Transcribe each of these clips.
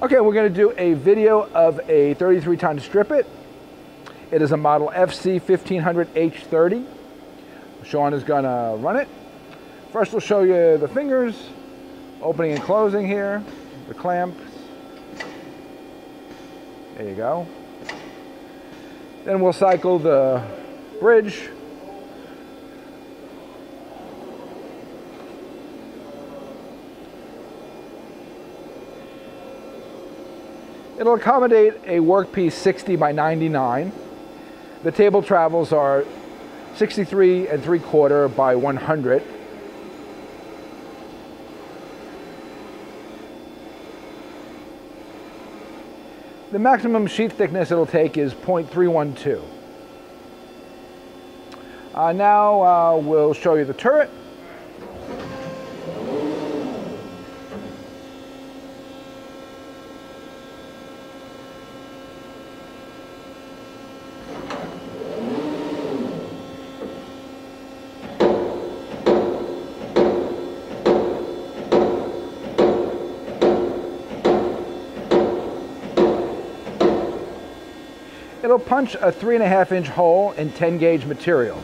Okay, we're going to do a video of a 33 ton Strippit. It is a model FC 1500H30. Sean is going to run it. First we'll show you the fingers, opening and closing here, the clamps. There you go. Then we'll cycle the bridge. It'll accommodate a workpiece 60 by 99. The table travels are 63 3/4 by 100. The maximum sheet thickness it'll take is 0.312. Now we'll show you the turret. It'll punch a 3.5 inch hole in 10 gauge material.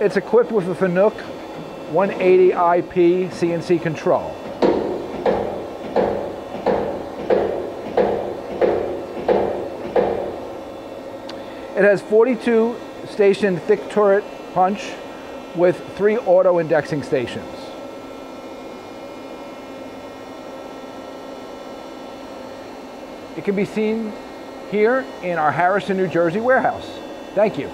It's equipped with a Fanuc 180 IP CNC control. It has 42 station thick turret punch with 3 auto indexing stations. It can be seen here in our Harrison, New Jersey warehouse. Thank you.